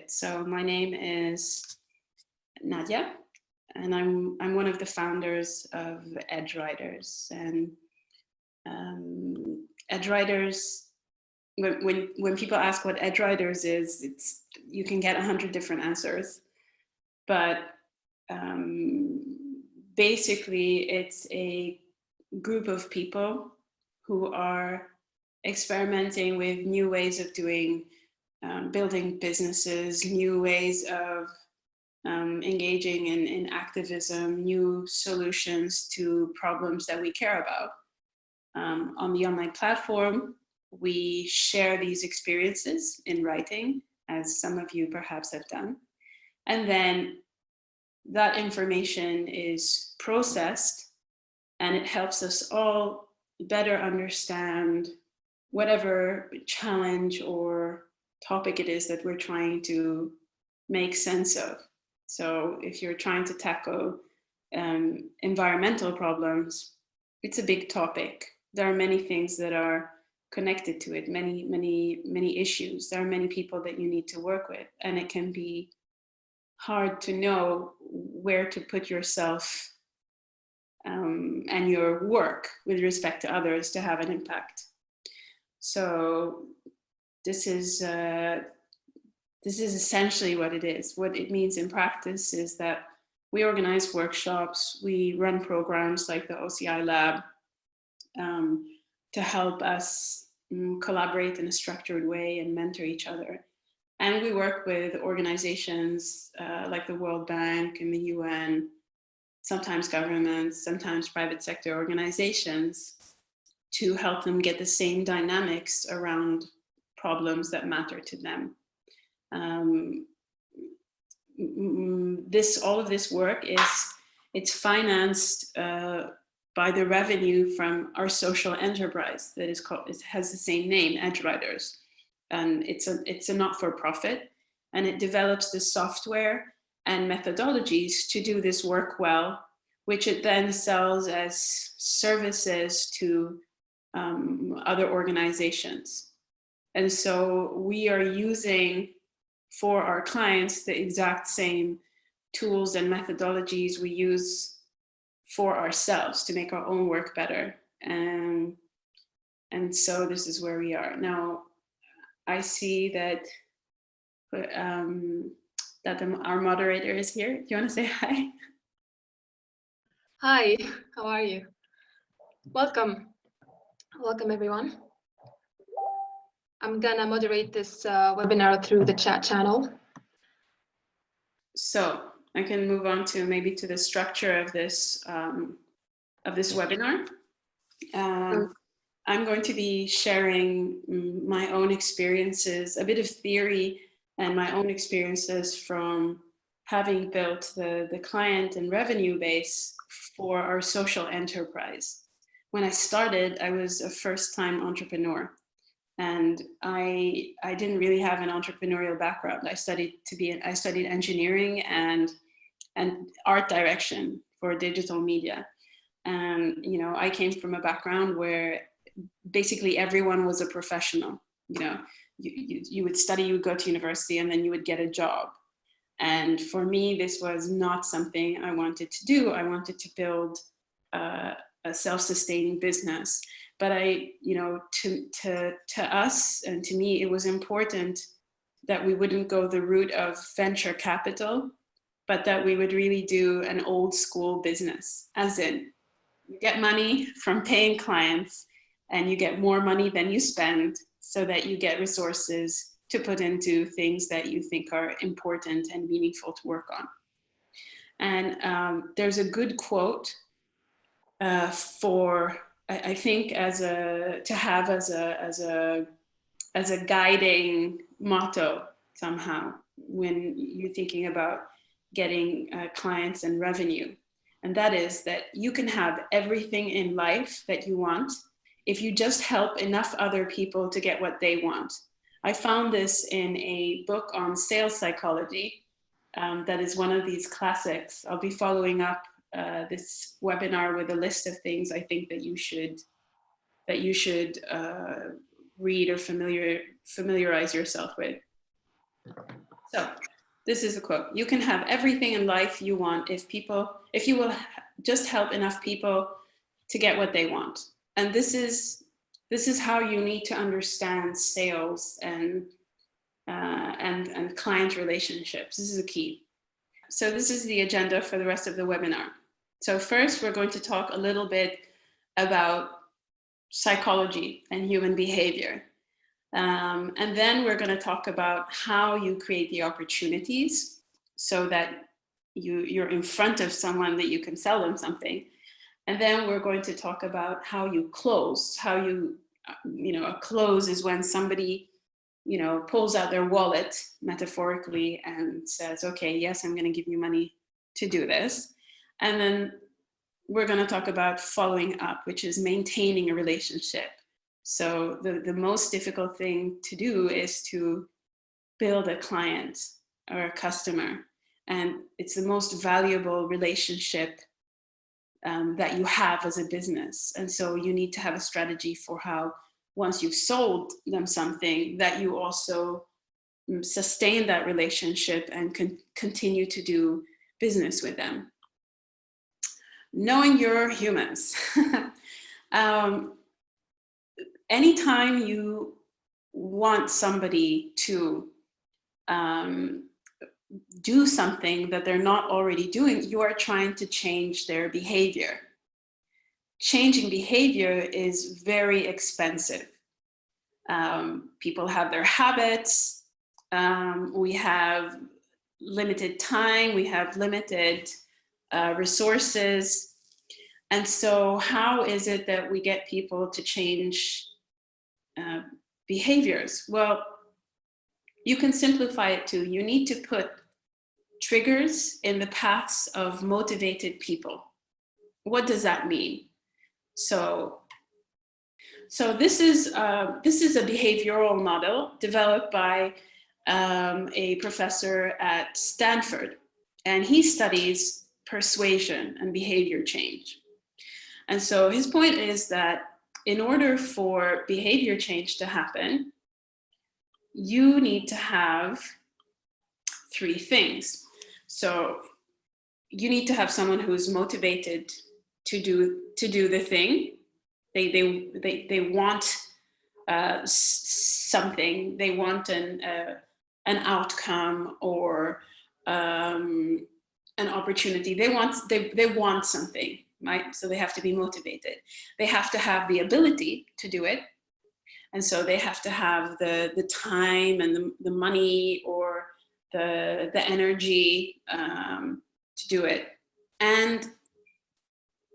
So my name is Nadia, and I'm one of the founders of Edgeryders. And Edgeryders, when people ask what Edgeryders is, you can get 100 different answers, but basically it's a group of people who are experimenting with new ways of doing building businesses, new ways of engaging in activism, new solutions to problems that we care about. On the online platform, we share these experiences in writing, as some of you perhaps have done. And then that information is processed, and it helps us all better understand whatever challenge or topic it is that we're trying to make sense of. So if you're trying to tackle environmental problems, it's a big topic. There are many things that are connected to it, many issues. There are many people that you need to work with, and it can be hard to know where to put yourself and your work with respect to others to have an impact. So this is essentially what it is. What it means in practice is that we organize workshops, we run programs like the OCI Lab to help us collaborate in a structured way and mentor each other. And we work with organizations like the World Bank and the UN, sometimes governments, sometimes private sector organizations, to help them get the same dynamics around problems that matter to them. All of this work it's financed by the revenue from our social enterprise that is called, it has the same name, Edgeryders. And it's a not-for-profit, and it develops the software and methodologies to do this work well, which it then sells as services to other organizations. And so we are using for our clients the exact same tools and methodologies we use for ourselves to make our own work better. And so this is where we are. Now, I see that our moderator is here. Do you want to say hi? Hi, how are you? Welcome everyone. I'm gonna moderate this webinar through the chat channel. So I can move on to maybe to the structure of this webinar. I'm going to be sharing my own experiences, a bit of theory and my own experiences from having built the client and revenue base for our social enterprise. When I started, I was a first-time entrepreneur, and I didn't really have an entrepreneurial background. I studied engineering and art direction for digital media. And I came from a background where basically everyone was a professional. You would study, you would go to university, and then you would get a job. And for me, this was not something I wanted to do. I wanted to build a self-sustaining business. But to us and to me, it was important that we wouldn't go the route of venture capital, but that we would really do an old school business, as in you get money from paying clients and you get more money than you spend so that you get resources to put into things that you think are important and meaningful to work on. And there's a good quote for, I think, to have as a guiding motto somehow when you're thinking about getting clients and revenue. And that is that you can have everything in life that you want if you just help enough other people to get what they want. I found this in a book on sales psychology that is one of these classics. I'll be following up this webinar with a list of things I think that you should read or familiarize yourself with. So this is a quote: "You can have everything in life you want if you will just help enough people to get what they want." And this is how you need to understand sales and client relationships. This is a key. So this is the agenda for the rest of the webinar. So first, we're going to talk a little bit about psychology and human behavior. And then we're going to talk about how you create the opportunities so that you're in front of someone that you can sell them something. And then we're going to talk about how you close, how a close is when somebody, pulls out their wallet metaphorically and says, okay, yes, I'm going to give you money to do this. And then we're going to talk about following up, which is maintaining a relationship. So the most difficult thing to do is to build a client or a customer. And it's the most valuable relationship that you have as a business. And so you need to have a strategy for how, once you've sold them something, that you also sustain that relationship and continue to do business with them. Knowing your humans. Anytime you want somebody to do something that they're not already doing, you are trying to change their behavior. Changing behavior is very expensive. People have their habits. We have limited time. We have limited resources. And so how is it that we get people to change behaviors? Well, you can simplify it to, you need to put triggers in the paths of motivated people. What does that mean? So this is a behavioral model developed by a professor at Stanford, and he studies persuasion and behavior change. And so his point is that in order for behavior change to happen, you need to have three things. So you need to have someone who's motivated to do the thing. They want something. They want an outcome or an opportunity. They want something, right? So they have to be motivated. They have to have the ability to do it. And so they have to have the time and the money or the energy to do it. And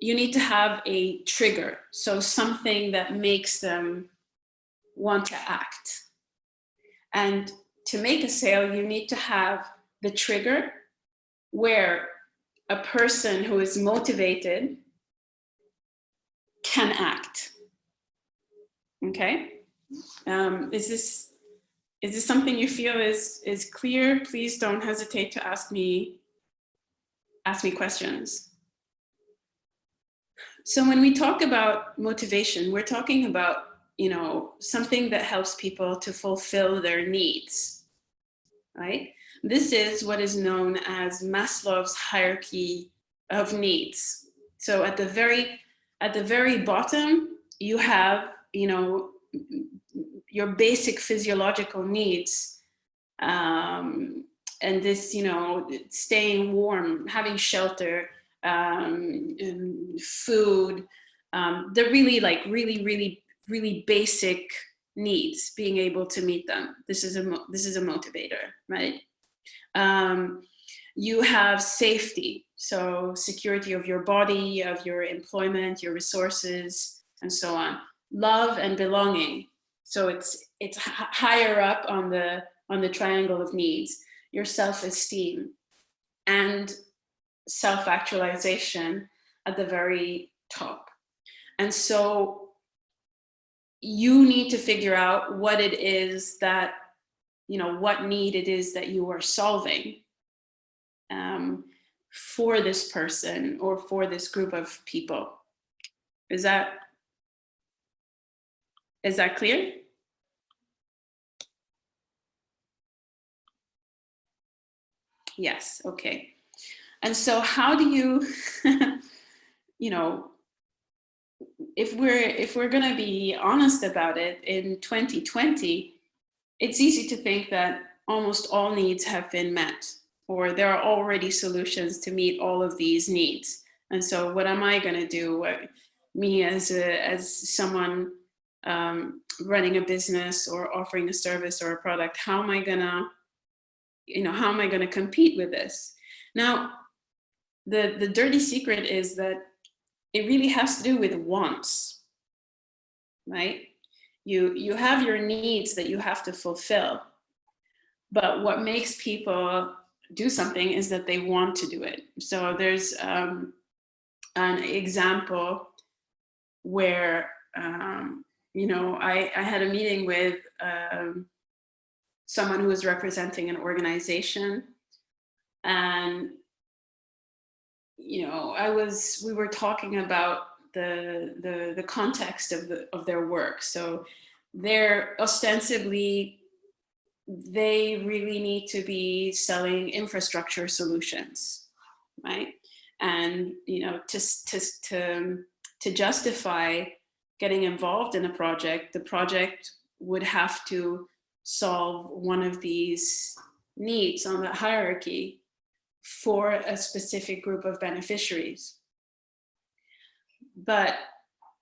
you need to have a trigger, so something that makes them want to act. And to make a sale, you need to have the trigger where a person who is motivated can act. Okay? Is this something you feel is clear? Please don't hesitate to ask me questions. So when we talk about motivation, we're talking about, something that helps people to fulfill their needs, right? This is what is known as Maslow's hierarchy of needs. So at the very bottom, you have, your basic physiological needs. And this, staying warm, having shelter, food, they're really really basic needs, being able to meet them. This is a motivator, right? You have safety, so security of your body, of your employment, your resources, and so on. Love and belonging, so it's higher up on the triangle of needs. Your self-esteem and self-actualization at the very top. And so you need to figure out what it is that, what need it is that you are solving for this person or for this group of people. Is that clear? Yes. Okay. And so how do you, you know, if we're going to be honest about it, in 2020, it's easy to think that almost all needs have been met, or there are already solutions to meet all of these needs. And so what am I going to do? Me as someone running a business or offering a service or a product, how am I going to, how am I going to compete with this? Now, the dirty secret is that it really has to do with wants, right? You have your needs that you have to fulfill, but what makes people do something is that they want to do it. So there's an example where I had a meeting with someone who was representing an organization, and we were talking about the context of their work. So they're ostensibly, they really need to be selling infrastructure solutions, right? And to justify getting involved in a project, the project would have to solve one of these needs on the hierarchy for a specific group of beneficiaries. But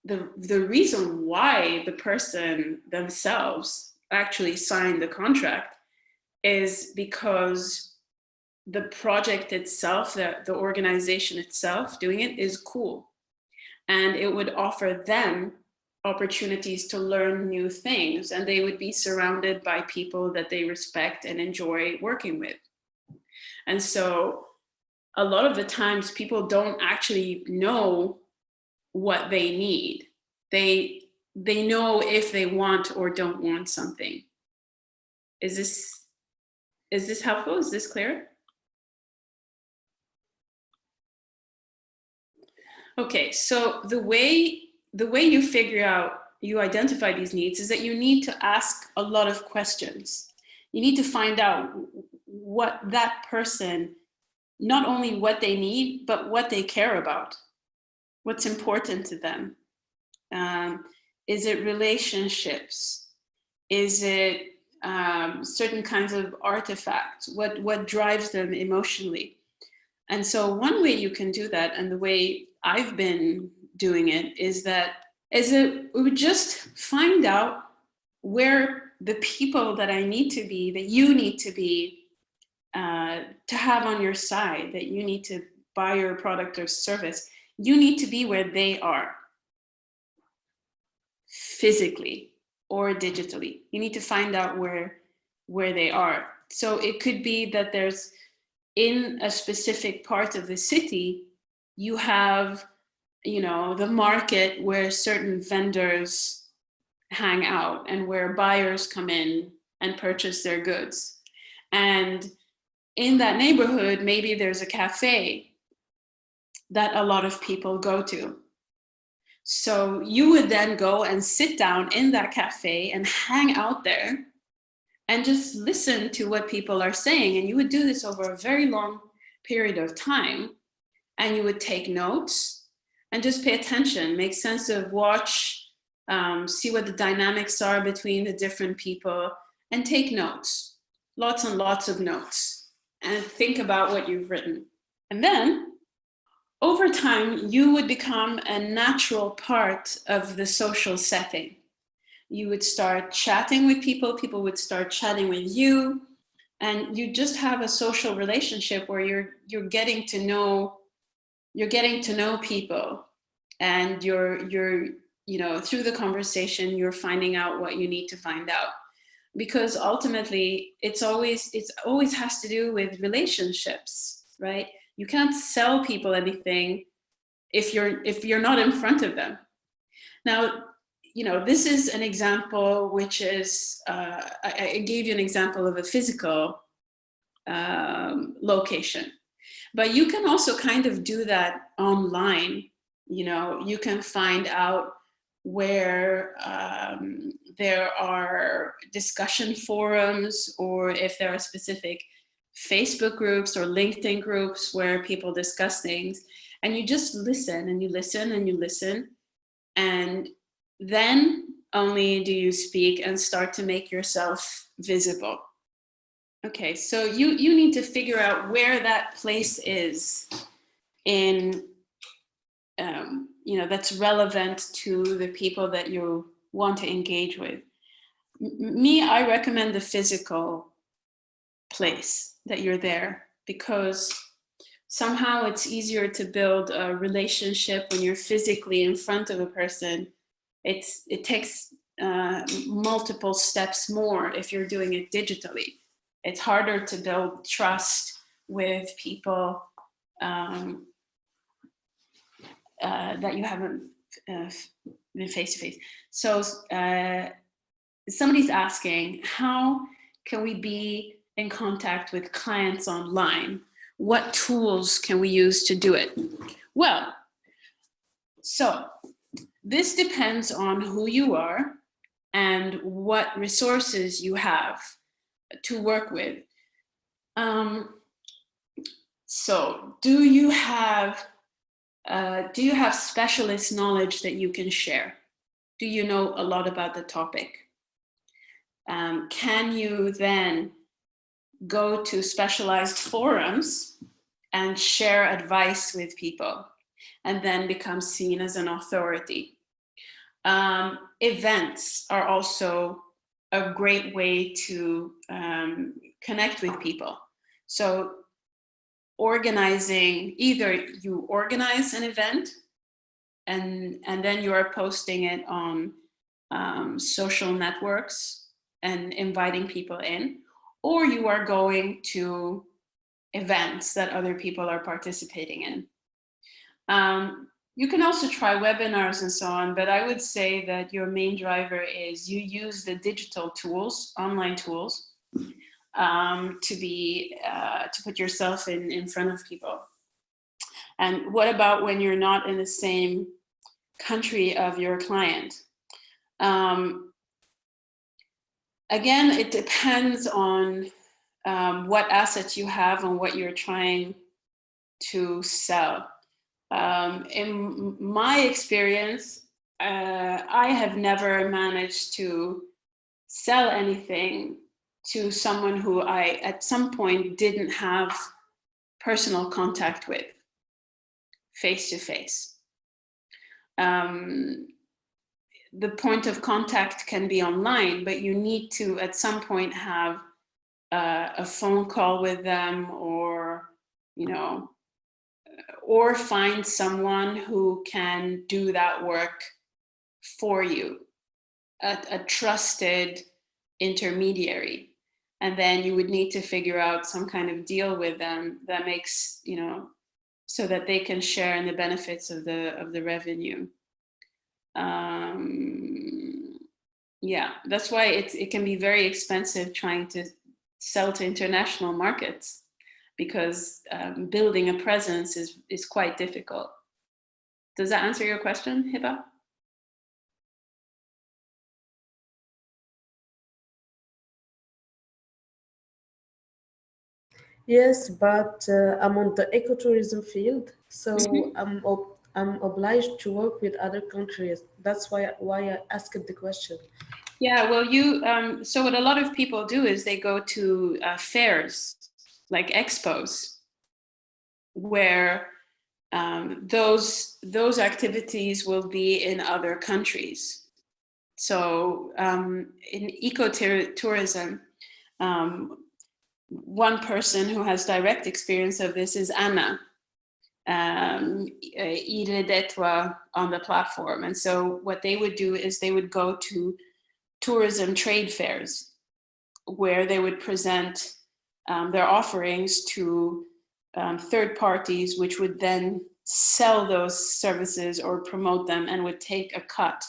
the reason why the person themselves actually signed the contract is because the project itself, the organization itself doing it, is cool. And it would offer them opportunities to learn new things, and they would be surrounded by people that they respect and enjoy working with. And so a lot of the times people don't actually know what they need. They know if they want or don't want something. Is this helpful? Is this clear? Okay, so the way you identify these needs is that you need to ask a lot of questions. You need to find out what that person, not only what they need, but what they care about, what's important to them. Is it relationships? Is it certain kinds of artifacts? What drives them emotionally? And so one way you can do that, and the way I've been doing it, is that we would just find out where the people that I need to be, that you need to be, to have on your side, that you need to buy your product or service, you need to be where they are, physically or digitally. You need to find out where they are. So it could be that there's, in a specific part of the city, you have, the market where certain vendors hang out and where buyers come in and purchase their goods. And in that neighborhood, maybe there's a cafe that a lot of people go to. So you would then go and sit down in that cafe and hang out there and just listen to what people are saying. And you would do this over a very long period of time. And you would take notes and just pay attention, make sense of, watch, see what the dynamics are between the different people, and take notes, lots and lots of notes, and think about what you've written. And then over time, you would become a natural part of the social setting. You would start chatting with people, people would start chatting with you, and you just have a social relationship where you're getting to know people, and you're through the conversation, you're finding out what you need to find out. Because ultimately, it's always has to do with relationships, right? You can't sell people anything if you're not in front of them. Now, this is an example which is, I gave you an example of a physical location, but you can also kind of do that online. You can find out where there are discussion forums, or if there are specific Facebook groups or LinkedIn groups where people discuss things, and you just listen and you listen and you listen, and then only do you speak and start to make yourself visible. Okay, so you need to figure out where that place is in, that's relevant to the people that you want to engage with. I recommend the physical place that you're there, because somehow it's easier to build a relationship when you're physically in front of a person. It takes multiple steps more if you're doing it digitally. It's harder to build trust with people that you haven't been face to face. So somebody's asking, how can we be in contact with clients online? What tools can we use to do it? Well, so this depends on who you are and what resources you have to work with. So do you have specialist knowledge that you can share? Do you know a lot about the topic? Can you then go to specialized forums and share advice with people and then become seen as an authority? Events are also a great way to connect with people. So either you organize an event and then you are posting it on social networks and inviting people in, or you are going to events that other people are participating in. You can also try webinars and so on, but I would say that your main driver is you use the digital tools, online tools, to put yourself in front of people. And what about when you're not in the same country of your client? Again, it depends on what assets you have and what you're trying to sell. In my experience, I have never managed to sell anything to someone who I, at some point, didn't have personal contact with, face to face. The point of contact can be online, but you need to, at some point, have a phone call with them, or, or find someone who can do that work for you, a trusted intermediary. And then you would need to figure out some kind of deal with them that makes, so that they can share in the benefits of the revenue. Yeah, that's why it can be very expensive trying to sell to international markets, because building a presence is quite difficult. Does that answer your question, Hiba? Yes, but I'm on the ecotourism field, so I'm obliged to work with other countries. That's why I asked the question. Yeah, well, so what a lot of people do is they go to fairs, like expos, where those activities will be in other countries. So in ecotourism, one person who has direct experience of this is Anna, Edgeryders on the platform. And so what they would do is they would go to tourism trade fairs where they would present their offerings to third parties, which would then sell those services or promote them and would take a cut.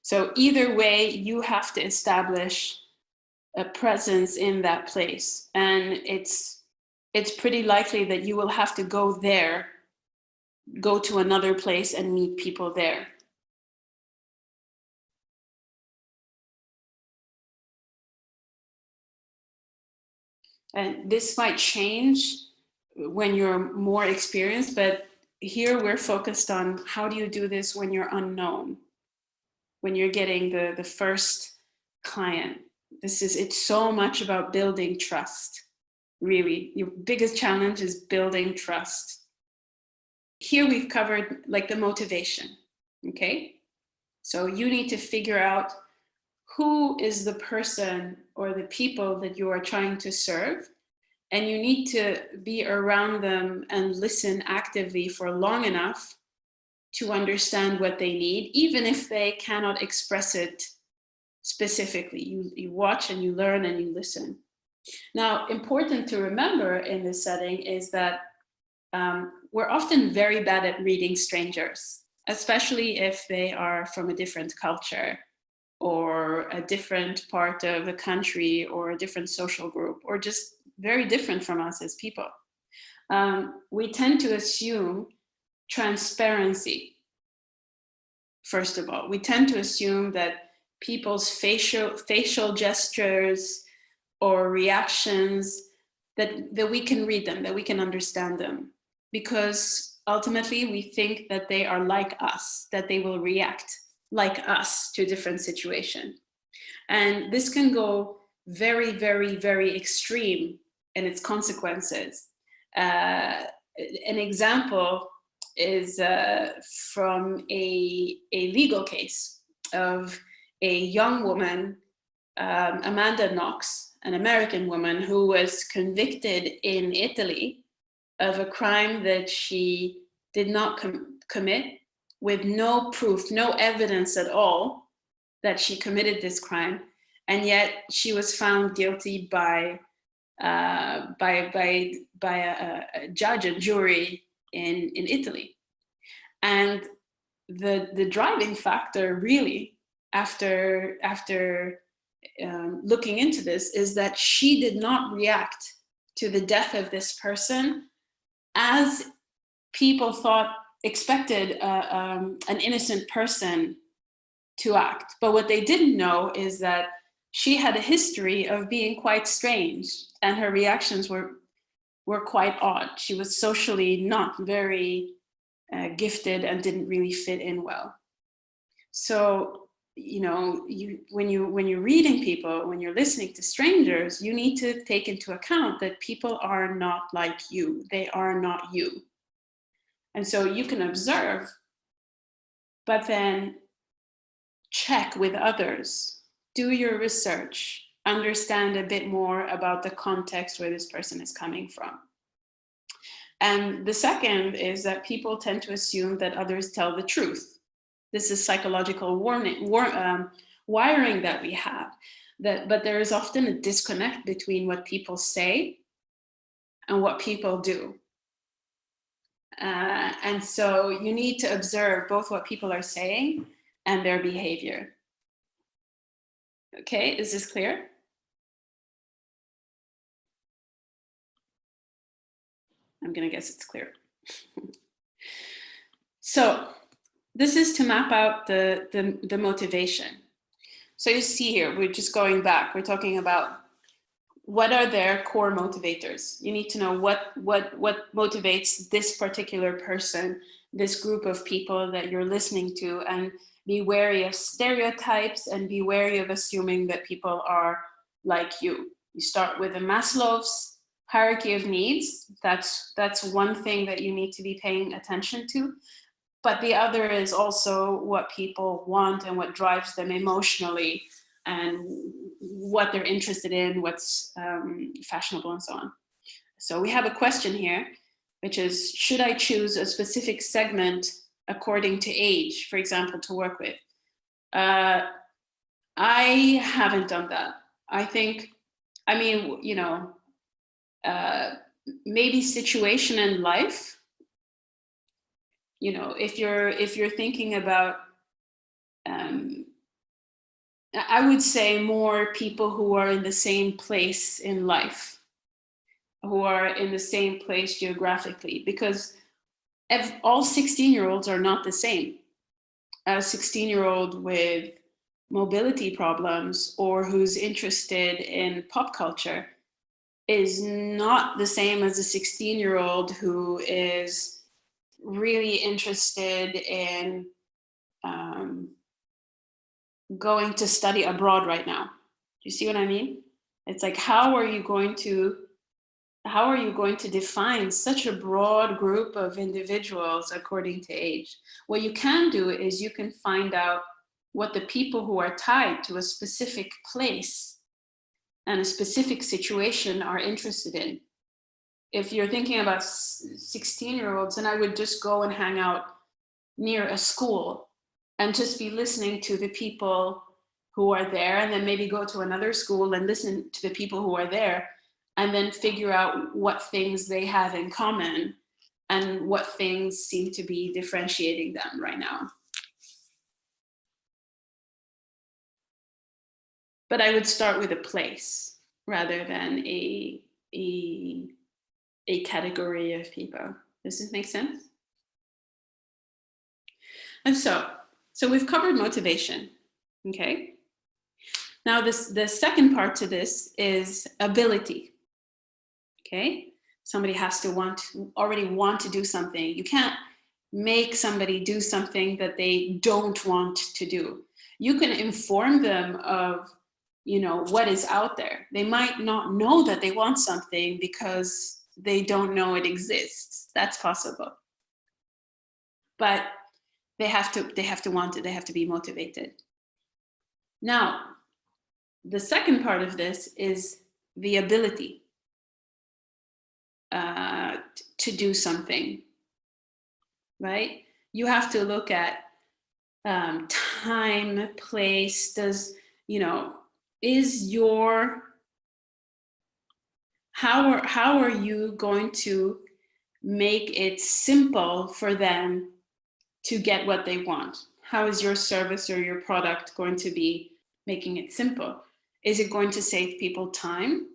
So either way, you have to establish a presence in that place. And it's pretty likely that you will have to go to another place and meet people there. And this might change when you're more experienced, but here we're focused on how do you do this when you're unknown, when you're getting the first client. It's so much about building trust. Really, your biggest challenge is building trust. Here we've covered like the motivation, okay? So you need to figure out who is the person or the people that you are trying to serve, and you need to be around them and listen actively for long enough to understand what they need, even if they cannot express it specifically. You watch and you learn and you listen. Now, important to remember in this setting is that we're often very bad at reading strangers, especially if they are from a different culture or a different part of the country or a different social group, or just very different from us as people. We tend to assume transparency. First of all, we tend to assume that people's facial gestures or reactions, that we can read them, that we can understand them, because ultimately we think that they are like us, that they will react like us to a different situation. And this can go very, very, very extreme in its consequences. An example is from a legal case of a young woman, Amanda Knox, an American woman who was convicted in Italy of a crime that she did not commit, with no proof, no evidence at all that she committed this crime, and yet she was found guilty by a judge and jury in Italy. And the driving factor, really, after looking into this, is that she did not react to the death of this person as people expected an innocent person to act. But what they didn't know is that she had a history of being quite strange, and her reactions were quite odd. She was socially not very gifted and didn't really fit in well. So, you know, when you're reading people, when you're listening to strangers, you need to take into account that people are not like you. They are not you. And so you can observe, but then check with others, do your research, understand a bit more about the context where this person is coming from. And the second is that people tend to assume that others tell the truth. This is psychological wiring that we have. But there is often a disconnect between what people say and what people do. And so you need to observe both what people are saying and their behavior. Okay, is this clear? I'm gonna guess it's clear. So this is to map out the motivation. So you see here, we're just going back. We're talking about what are their core motivators. You need to know what motivates this particular person, this group of people that you're listening to, and be wary of stereotypes and be wary of assuming that people are like you. You start with the Maslow's hierarchy of needs. That's one thing that you need to be paying attention to. But the other is also what people want and what drives them emotionally and what they're interested in, what's fashionable and so on. So we have a question here, which is, should I choose a specific segment according to age, for example, to work with? I haven't done that. I mean, you know, maybe situation in life. You know, if you're thinking about, I would say more people who are in the same place in life, who are in the same place geographically, because all 16-year-olds are not the same. A 16-year-old with mobility problems or who's interested in pop culture is not the same as a 16-year-old who is really interested in going to study abroad right now. Do you see what I mean? It's like, how are you going to define such a broad group of individuals according to age? What you can do is you can find out what the people who are tied to a specific place and a specific situation are interested in. If you're thinking about 16-year-olds, then I would just go and hang out near a school and just be listening to the people who are there, and then maybe go to another school and listen to the people who are there, and then figure out what things they have in common and what things seem to be differentiating them right now. But I would start with a place rather than a category of people. Does this make sense? And so we've covered motivation, okay? Now the second part to this is ability, okay? Somebody has to already want to do something. You can't make somebody do something that they don't want to do. You can inform them of, you know, what is out there. They might not know that they want something because they don't know it exists. That's possible. But they have to want it. They have to be motivated. Now, the second part of this is the ability to do something, right? You have to look at time, place. Does, you know, is your, how are you going to make it simple for them to get what they want? How is your service or your product going to be making it simple? Is it going to save people time?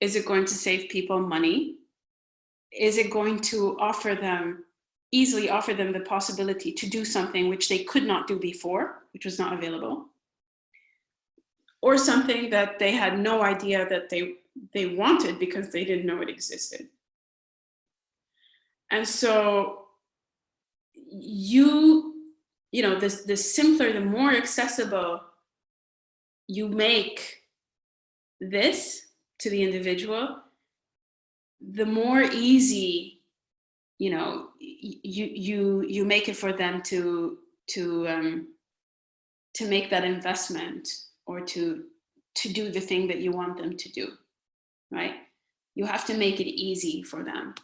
Is it going to save people money? Is it going to easily offer them the possibility to do something which they could not do before, which was not available? Or something that they had no idea that they wanted because they didn't know it existed? And so you know, the simpler, the more accessible you make this to the individual, the more easy, you know, you make it for them to make that investment, or to do the thing that you want them to do, right? You have to make it easy for them.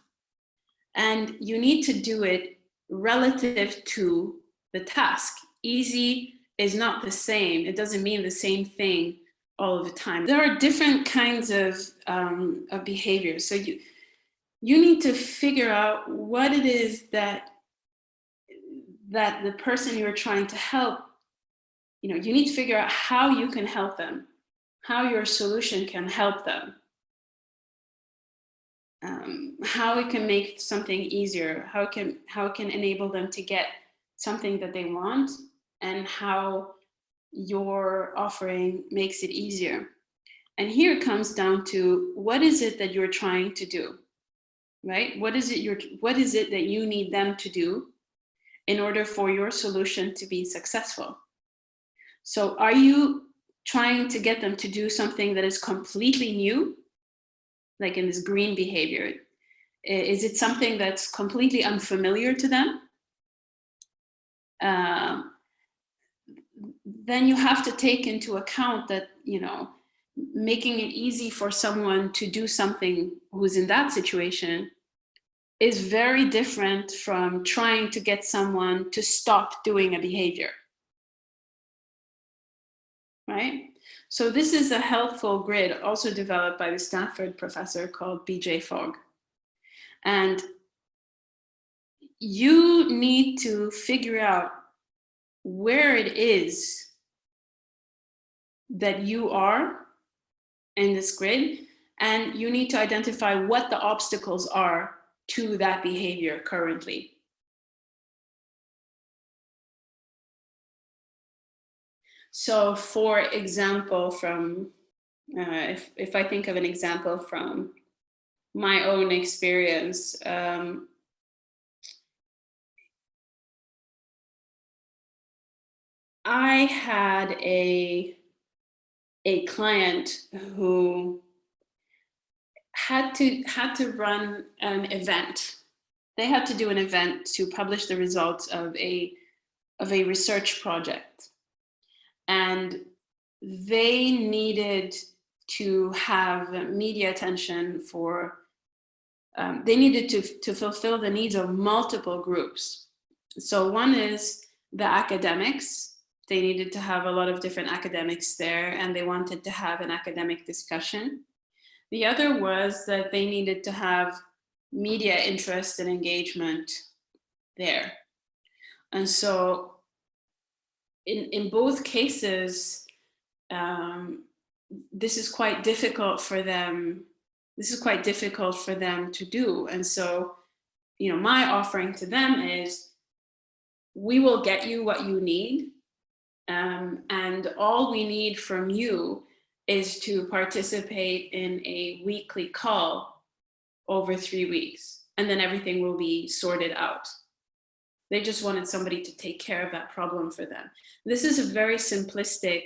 And you need to do it relative to the task. Easy is not the same. It doesn't mean the same thing all of the time. There are different kinds of behaviors. So you need to figure out what it is that the person you're trying to help, you know, you need to figure out how you can help them, how your solution can help them, how it can make something easier, how it can enable them to get something that they want, and how your offering makes it easier. And here it comes down to, what is it that you're trying to do, right? What is it that you need them to do in order for your solution to be successful? So are you trying to get them to do something that is completely new, like in this green behavior? Is it something that's completely unfamiliar to them? Then you have to take into account that, you know, making it easy for someone to do something who's in that situation is very different from trying to get someone to stop doing a behavior, right? So this is a helpful grid also developed by the Stanford professor called B.J. Fogg. And you need to figure out where it is that you are in this grid, and you need to identify what the obstacles are to that behavior currently. So for example, from if I think of an example from my own experience, I had a client who had to run an event. They had to do an event to publish the results of a research project, and they needed to have media attention for. They needed to fulfill the needs of multiple groups. So one is the academics. They needed to have a lot of different academics there, and they wanted to have an academic discussion. The other was that they needed to have media interest and engagement there. And so in both cases, this is quite difficult for them. This is quite difficult for them to do. And so, you know, my offering to them is, we will get you what you need. And all we need from you is to participate in a weekly call over 3 weeks, and then everything will be sorted out. They just wanted somebody to take care of that problem for them. This is a very simplistic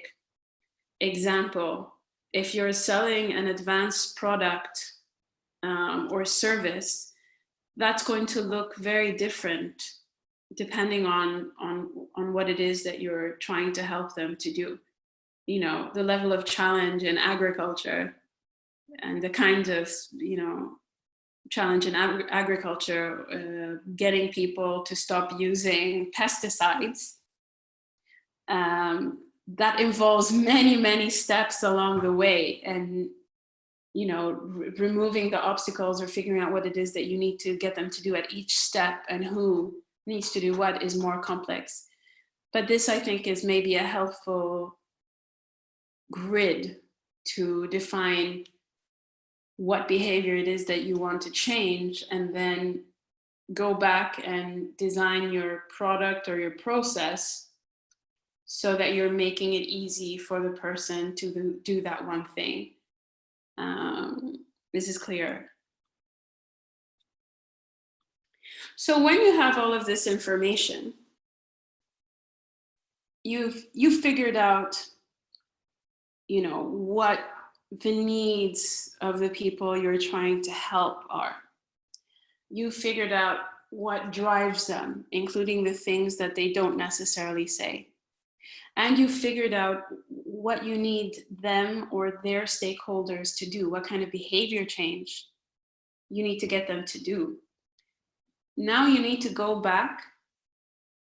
example. If you're selling an advanced product or service, that's going to look very different depending on what it is that you're trying to help them to do. You know, the level of challenge in agriculture and the kind of, you know, challenge in agriculture, getting people to stop using pesticides, that involves many, many steps along the way. And, you know, removing the obstacles or figuring out what it is that you need to get them to do at each step and who needs to do what is more complex. But this, I think, is maybe a helpful grid to define what behavior it is that you want to change, and then go back and design your product or your process so that you're making it easy for the person to do that one thing. This is clear. So when you have all of this information, you've figured out, you know, what the needs of the people you're trying to help are. You figured out what drives them, including the things that they don't necessarily say. And you figured out what you need them or their stakeholders to do, what kind of behavior change you need to get them to do. Now you need to go back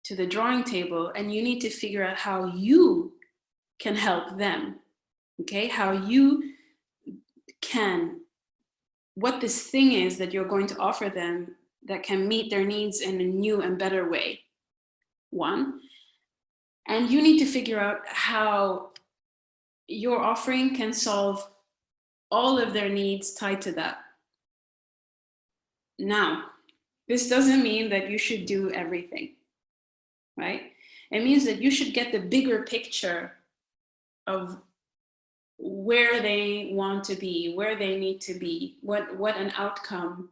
to the drawing table and you need to figure out how you can help them, okay? How you can, what this thing is that you're going to offer them that can meet their needs in a new and better way, one. And you need to figure out how your offering can solve all of their needs tied to that. Now, this doesn't mean that you should do everything, right? It means that you should get the bigger picture of where they want to be, where they need to be, what an outcome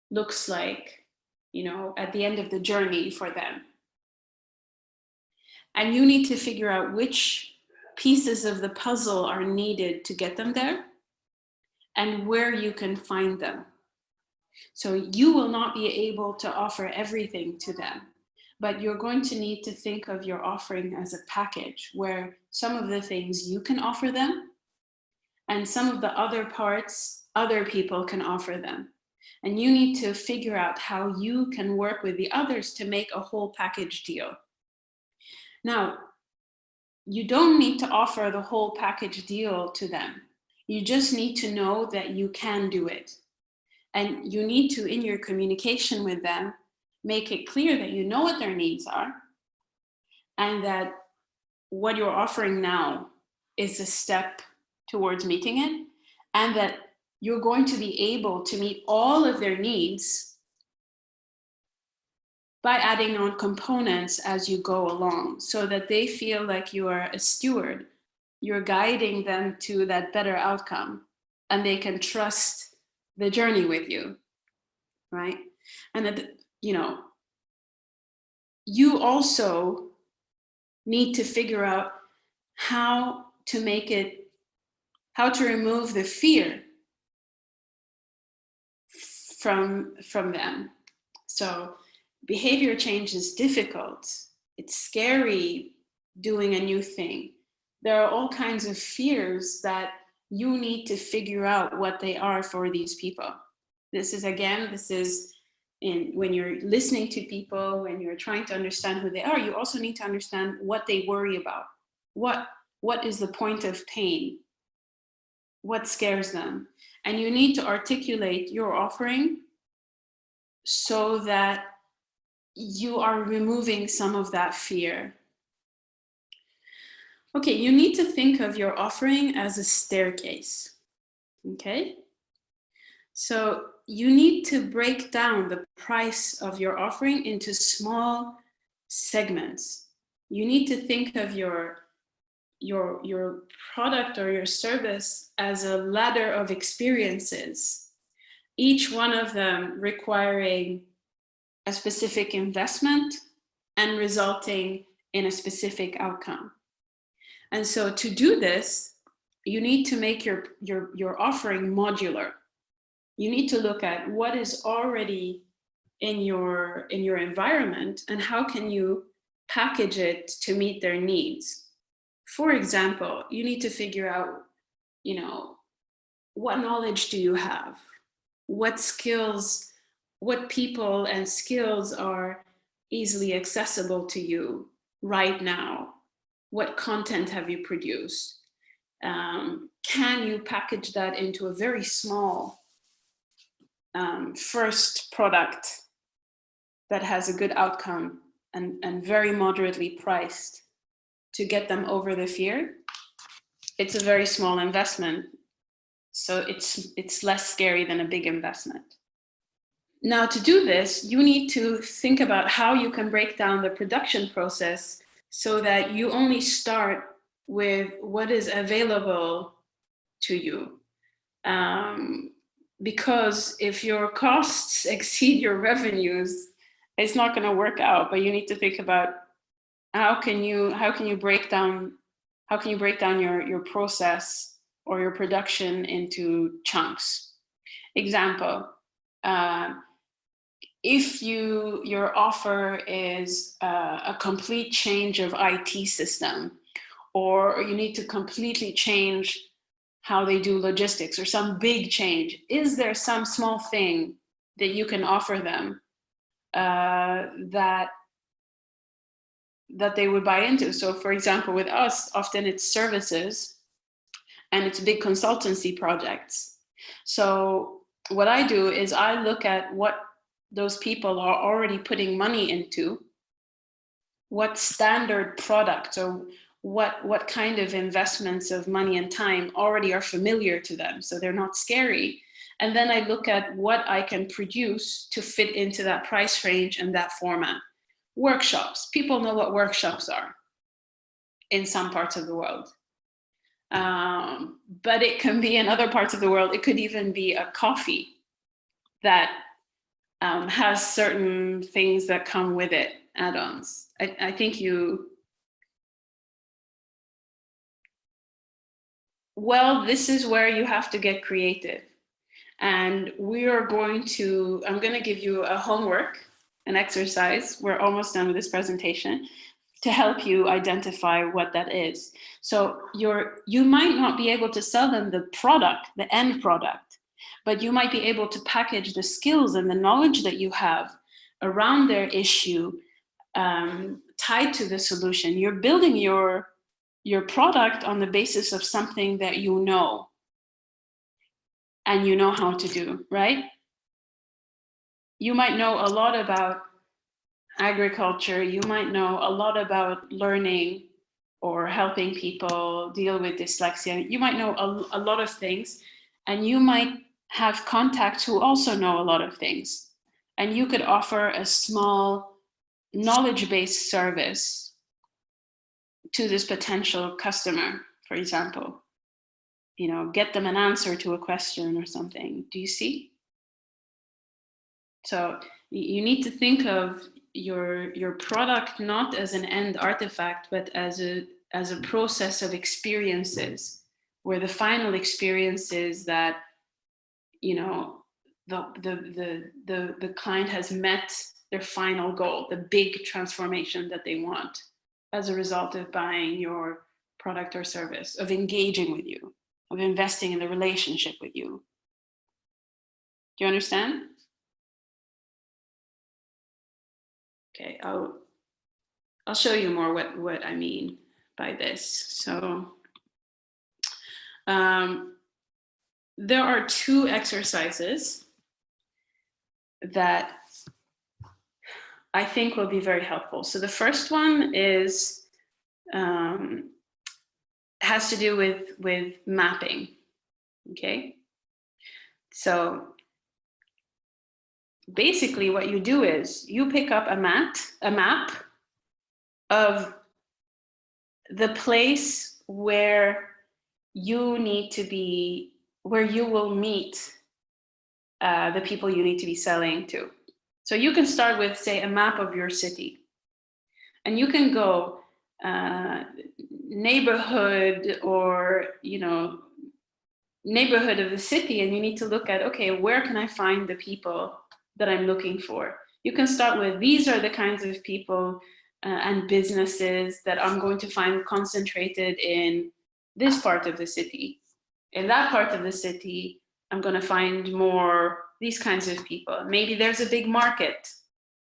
looks like, you know, at the end of the journey for them. And you need to figure out which pieces of the puzzle are needed to get them there and where you can find them. So you will not be able to offer everything to them, but you're going to need to think of your offering as a package where some of the things you can offer them and some of the other parts other people can offer them. And you need to figure out how you can work with the others to make a whole package deal. Now, you don't need to offer the whole package deal to them. You just need to know that you can do it. And you need to, in your communication with them, make it clear that you know what their needs are and that what you're offering now is a step towards meeting it, and that you're going to be able to meet all of their needs by adding on components as you go along, so that they feel like you are a steward you're guiding them to that better outcome, and they can trust the journey with you, right? And that, you know, you also need to figure out how to remove the fear from them. So behavior change is difficult. It's scary doing a new thing. There are all kinds of fears that you need to figure out what they are for these people. This is when you're listening to people, when you're trying to understand who they are, you also need to understand what they worry about. What is the point of pain? What scares them? And you need to articulate your offering so that you are removing some of that fear. Okay, you need to think of your offering as a staircase, okay? So you need to break down the price of your offering into small segments. You need to think of your product or your service as a ladder of experiences, each one of them requiring a specific investment and resulting in a specific outcome. And so to do this, you need to make your offering modular. You need to look at what is already in your environment and how can you package it to meet their needs. For example, you need to figure out, you know, what knowledge do you have? What skills, what people and skills are easily accessible to you right now? What content have you produced? Can you package that into a very small first product that has a good outcome and very moderately priced to get them over the fear? It's a very small investment, so it's less scary than a big investment. Now, to do this, you need to think about how you can break down the production process so that you only start with what is available to you. Because if your costs exceed your revenues, it's not going to work out. But you need to think about how can you break down your process or your production into chunks. Example, if your offer is a complete change of IT system, or you need to completely change how they do logistics or some big change, is there some small thing that you can offer them that they would buy into? So for example, with us, often it's services and it's big consultancy projects. So what I do is I look at what those people are already putting money into, what standard products or what kind of investments of money and time already are familiar to them, so they're not scary. And then I look at what I can produce to fit into that price range and that format. Workshops, people know what workshops are in some parts of the world. But it can be in other parts of the world, it could even be a coffee that has certain things that come with it, add-ons. I think this is where you have to get creative. And I'm going to give you a homework, an exercise. We're almost done with this presentation to help you identify what that is. So you might not be able to sell them the product, the end product, but you might be able to package the skills and the knowledge that you have around their issue tied to the solution. You're building your product on the basis of something that you know and you know how to do, right? You might know a lot about agriculture, you might know a lot about learning or helping people deal with dyslexia. You might know a lot of things, and you might have contacts who also know a lot of things. And you could offer a small knowledge-based service to this potential customer for example. Get them an answer to a question or something. Do you see? So you need to think of your product not as an end artifact, but as a process of experiences, where the final experience is that the client has met their final goal, the big transformation that they want as a result of buying your product or service, of engaging with you, of investing in the relationship with you. Do you understand? Okay, I'll show you more what I mean by this. So there are 2 exercises that I think will be very helpful. So the first one is has to do with mapping. Okay, so basically what you do is you pick up a map of the place where you need to be, where you will meet the people you need to be selling to. So you can start with, say, a map of your city, and you can go neighborhood or neighborhood of the city, and you need to look at, okay, where can I find the people that I'm looking for? You can start with, these are the kinds of people and businesses that I'm going to find concentrated in this part of the city. In that part of the city, I'm going to find more these kinds of people. Maybe there's a big market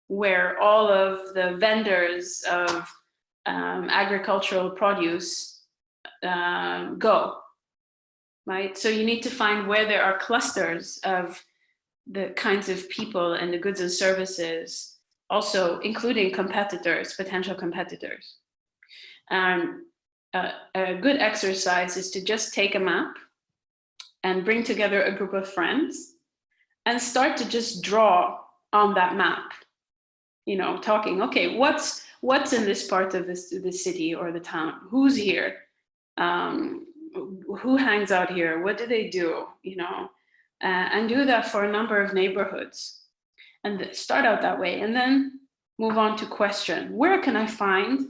where all of the vendors of agricultural produce go, right? So you need to find where there are clusters of the kinds of people and the goods and services, also including competitors, potential competitors. A good exercise is to just take a map and bring together a group of friends and start to just draw on that map, talking, okay, what's in this part of the city or the town? Who's here? Who hangs out here? What do they do? And do that for a number of neighborhoods and start out that way, and then move on to question, where can I find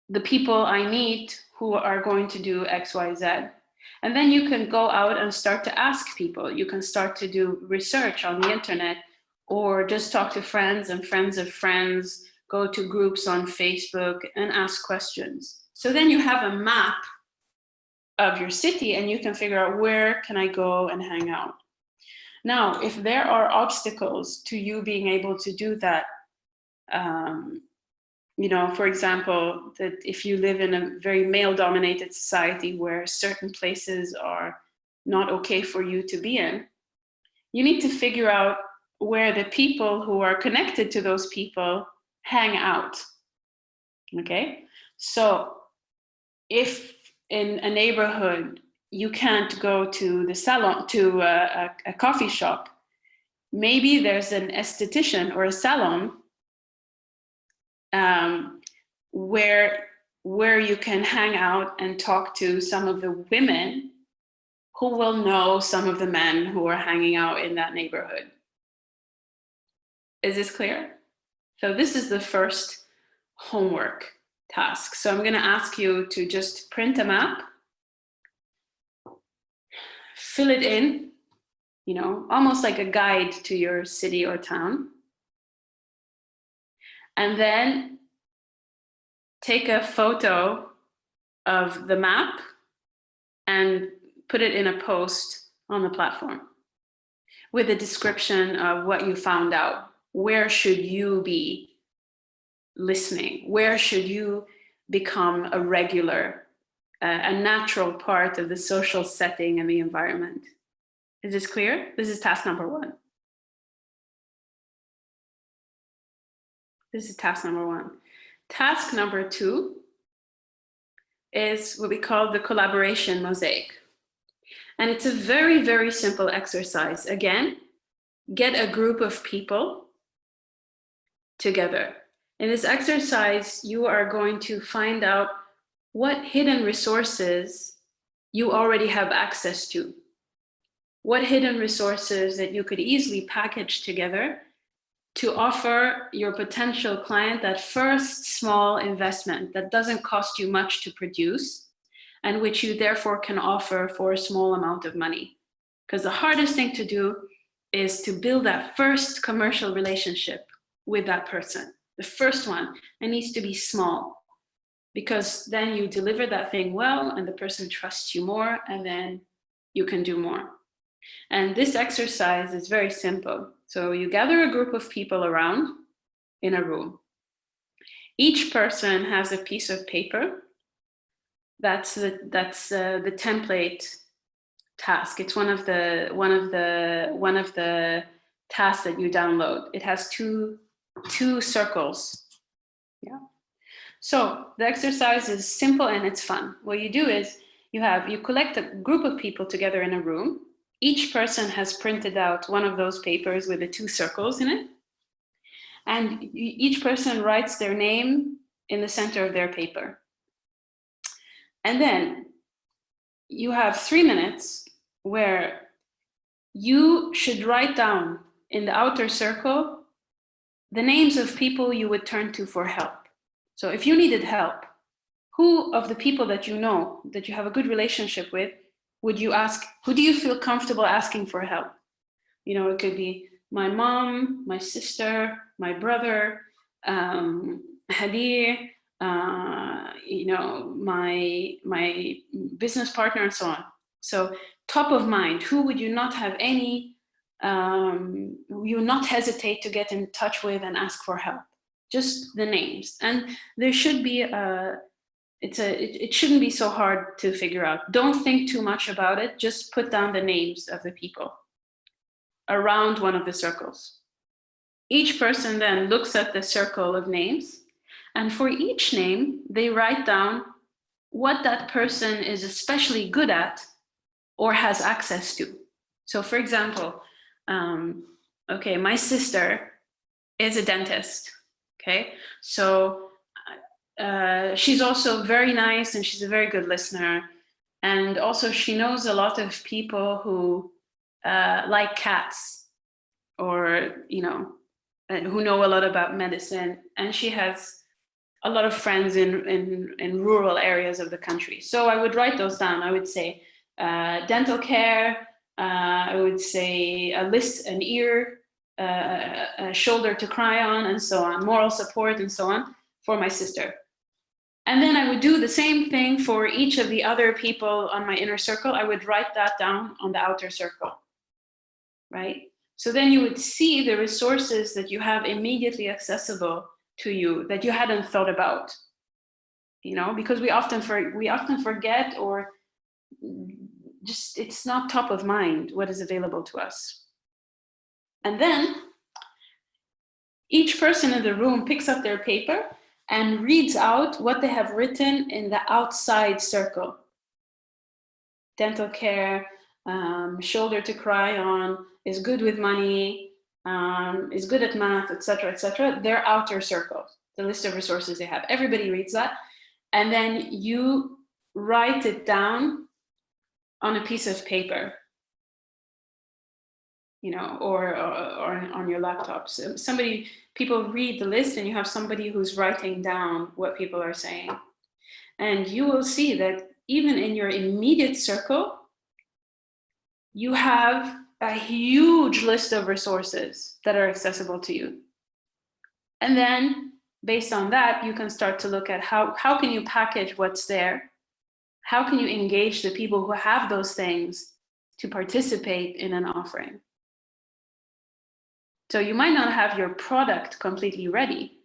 the people I meet who are going to do X, Y, Z? And then you can go out and start to ask people. You can start to do research on the internet, or just talk to friends and friends of friends, go to groups on Facebook and ask questions. So then you have a map of your city and you can figure out, where can I go and hang out? Now, if there are obstacles to you being able to do that, for example, that if you live in a very male-dominated society where certain places are not okay for you to be in, you need to figure out where the people who are connected to those people hang out. Okay, so if in a neighborhood you can't go to the salon, to a coffee shop, maybe there's an esthetician or a salon where you can hang out and talk to some of the women who will know some of the men who are hanging out in that neighborhood. Is this clear? So this is the first homework task. So I'm going to ask you to just print a map, fill it in, almost like a guide to your city or town. And then take a photo of the map and put it in a post on the platform with a description of what you found out. Where should you be listening? Where should you become a regular, a natural part of the social setting and the environment? Is this clear? This is task number 1. This is task number 1. Task number 2 is what we call the collaboration mosaic. And it's a very, very simple exercise. Again, get a group of people together. In this exercise, you are going to find out what hidden resources you already have access to. What hidden resources that you could easily package together to offer your potential client that first small investment that doesn't cost you much to produce, and which you therefore can offer for a small amount of money. Because the hardest thing to do is to build that first commercial relationship with that person. The first one, it needs to be small, because then you deliver that thing well and the person trusts you more, and then you can do more. And this exercise is very simple. So you gather a group of people around in a room. Each person has a piece of paper. That's the template task. It's one of the tasks that you download. It has two circles. Yeah. So the exercise is simple and it's fun. What you do is you collect a group of people together in a room. Each person has printed out one of those papers with the 2 circles in it. And each person writes their name in the center of their paper. And then you have 3 minutes where you should write down in the outer circle the names of people you would turn to for help. So if you needed help, who of the people that you know, that you have a good relationship with, would you ask? Who do you feel comfortable asking for help? You know, it could be my mom, my sister, my brother, Hadir, you know, my business partner, and so on. So top of mind, who would you not have any, you not hesitate to get in touch with and ask for help? Just the names. And there should be it shouldn't be so hard to figure out. Don't think too much about it. Just put down the names of the people around one of the circles. Each person then looks at the circle of names, and for each name, they write down what that person is especially good at or has access to. So for example, okay, my sister is a dentist, okay? So she's also very nice and she's a very good listener. And also she knows a lot of people who like cats, or, you know, who know a lot about medicine. And she has a lot of friends in rural areas of the country. So I would write those down. I would say dental care, I would say an ear, a shoulder to cry on, and so on, moral support, and so on, for my sister. And then I would do the same thing for each of the other people on my inner circle. I would write that down on the outer circle, right? So then you would see the resources that you have immediately accessible to you that you hadn't thought about, you know, because we often forget, or just it's not top of mind what is available to us. And then each person in the room picks up their paper and reads out what they have written in the outside circle. Dental care, shoulder to cry on, is good with money, is good at math, etc., etc. Their outer circle, the list of resources they have. Everybody reads that. And then you write it down on a piece of paper, you know, or on your laptop. So people read the list, and you have somebody who's writing down what people are saying. And you will see that even in your immediate circle, you have a huge list of resources that are accessible to you. And then based on that, you can start to look at how can you package what's there? How can you engage the people who have those things to participate in an offering? So you might not have your product completely ready,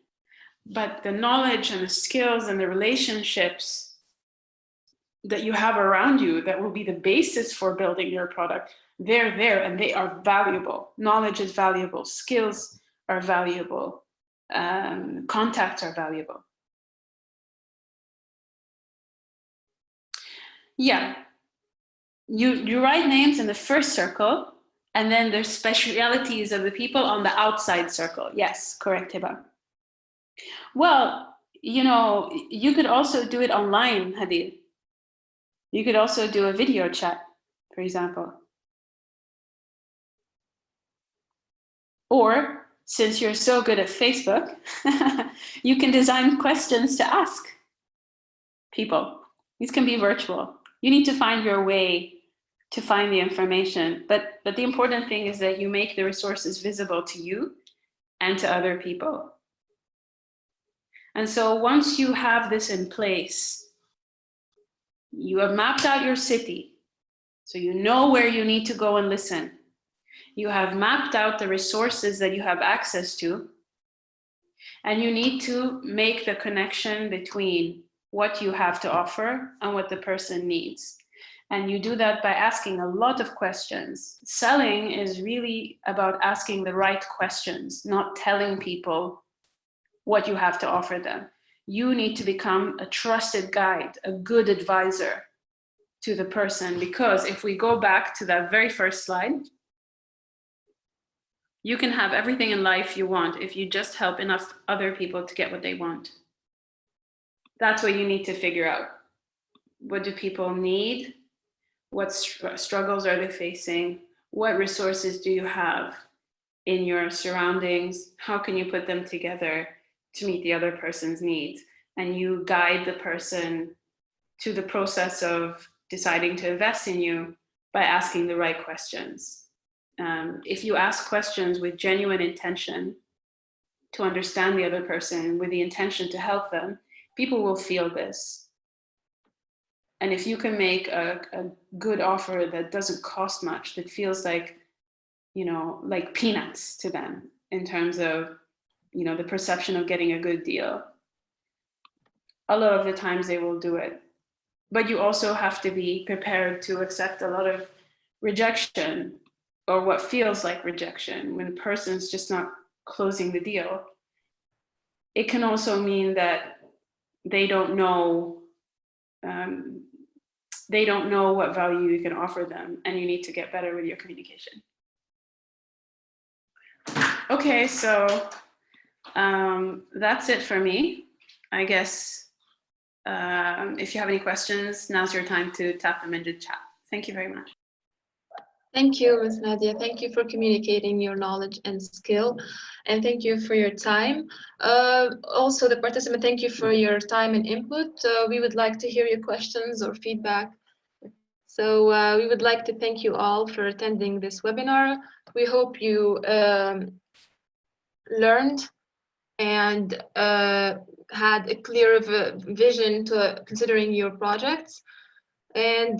but the knowledge and the skills and the relationships that you have around you that will be the basis for building your product, they're there and they are valuable. Knowledge is valuable, skills are valuable, contacts are valuable. Yeah, you write names in the first circle, and then there's specialities of the people on the outside circle. Yes, correct, Hiba. Well, you know, you could also do it online, Hadi. You could also do a video chat, for example. Or, since you're so good at Facebook, you can design questions to ask people. These can be virtual. You need to find your way to find the information. But the important thing is that you make the resources visible to you and to other people. And so once you have this in place, you have mapped out your city, so you know where you need to go and listen. You have mapped out the resources that you have access to, and you need to make the connection between what you have to offer and what the person needs. And you do that by asking a lot of questions. Selling is really about asking the right questions, not telling people what you have to offer them. You need to become a trusted guide, a good advisor to the person, because if we go back to that very first slide, you can have everything in life you want if you just help enough other people to get what they want. That's what you need to figure out. What do people need? What struggles are they facing? What resources do you have in your surroundings? How can you put them together to meet the other person's needs? And you guide the person to the process of deciding to invest in you by asking the right questions. If you ask questions with genuine intention to understand the other person, with the intention to help them, people will feel this. And if you can make a good offer that doesn't cost much, that feels like, you know, like peanuts to them in terms of, you know, the perception of getting a good deal, a lot of the times they will do it. But you also have to be prepared to accept a lot of rejection, or what feels like rejection, when a person's just not closing the deal. It can also mean that they don't know what value you can offer them, and you need to get better with your communication. Okay, so that's it for me. I guess if you have any questions, now's your time to tap them into the chat. Thank you very much. Thank you, Ms. Nadia. Thank you for communicating your knowledge and skill, and thank you for your time. Also, the participant, thank you for your time and input. We would like to hear your questions or feedback. So we would like to thank you all for attending this webinar. We hope you learned and had a clear vision to considering your projects. And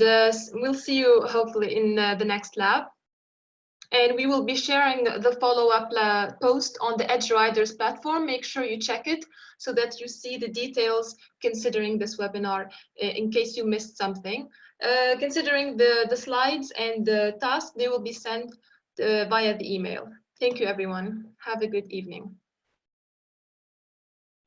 we'll see you hopefully in the next lab. And we will be sharing the follow-up post on the Edgeryders platform. Make sure you check it so that you see the details considering this webinar in case you missed something. Considering the slides and the task, they will be sent via the email. Thank you, everyone. Have a good evening.